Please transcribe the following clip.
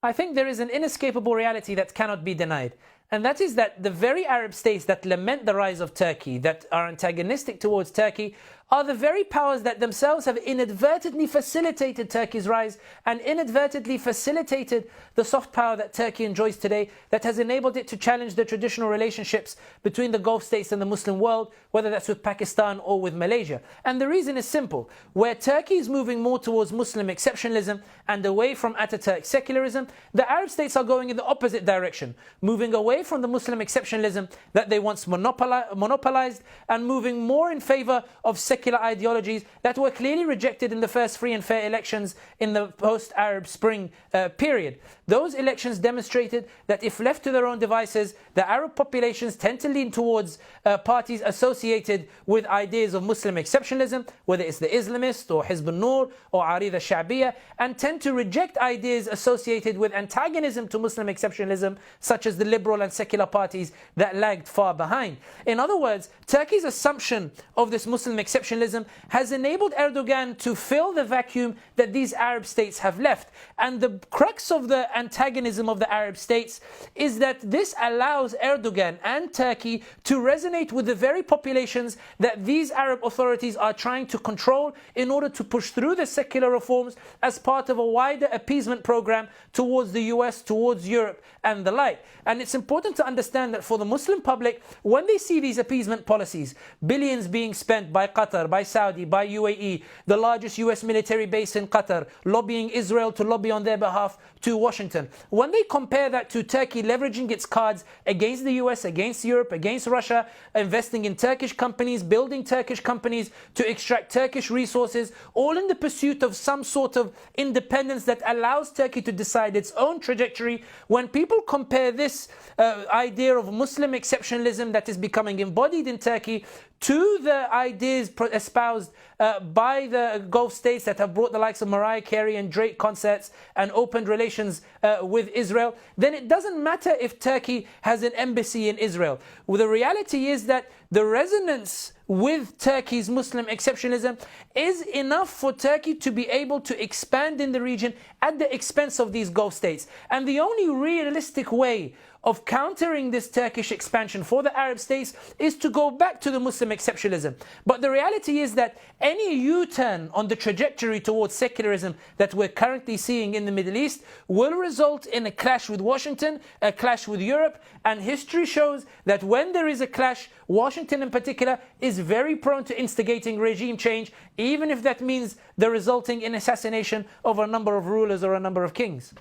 I think there is an inescapable reality that cannot be denied. And that is that the very Arab states that lament the rise of Turkey, that are antagonistic towards Turkey, are the very powers that themselves have inadvertently facilitated Turkey's rise and inadvertently facilitated the soft power that Turkey enjoys today, that has enabled it to challenge the traditional relationships between the Gulf states and the Muslim world, whether that's with Pakistan or with Malaysia. And the reason is simple. Where Turkey is moving more towards Muslim exceptionalism and away from Ataturk secularism, the Arab states are going in the opposite direction, moving away from the Muslim exceptionalism that they once monopolized and moving more in favor of secular ideologies that were clearly rejected in the first free and fair elections in the post-Arab Spring period. Those elections demonstrated that if left to their own devices, the Arab populations tend to lean towards parties associated with ideas of Muslim exceptionalism, whether it's the Islamist or Hizb al-Nur or Arida Sha'biyya, and tend to reject ideas associated with antagonism to Muslim exceptionalism, such as the liberal and secular parties that lagged far behind. In other words, Turkey's assumption of this Muslim exceptionalism has enabled Erdogan to fill the vacuum that these Arab states have left. And the crux of the antagonism of the Arab states is that this allows Erdogan and Turkey to resonate with the very populations that these Arab authorities are trying to control in order to push through the secular reforms as part of a wider appeasement program towards the US, towards Europe and the like. And it's important to understand that for the Muslim public, when they see these appeasement policies, billions being spent by Qatar, by Saudi, by UAE, the largest US military base in Qatar, lobbying Israel to lobby on their behalf to Washington. When they compare that to Turkey leveraging its cards against the US, against Europe, against Russia, investing in Turkish companies, building Turkish companies to extract Turkish resources, all in the pursuit of some sort of independence that allows Turkey to decide its own trajectory, when people compare this idea of Muslim exceptionalism that is becoming embodied in Turkey to the ideas espoused by the Gulf states that have brought the likes of Mariah Carey and Drake concerts and opened relations with Israel, then it doesn't matter if Turkey has an embassy in Israel. Well, the reality is that the resonance with Turkey's Muslim exceptionalism is enough for Turkey to be able to expand in the region at the expense of these Gulf states. And the only realistic way of countering this Turkish expansion for the Arab states is to go back to the Muslim exceptionalism. But the reality is that any U-turn on the trajectory towards secularism that we're currently seeing in the Middle East will result in a clash with Washington, a clash with Europe, and history shows that when there is a clash, Washington in particular is very prone to instigating regime change, even if that means the resulting in assassination of a number of rulers or a number of kings.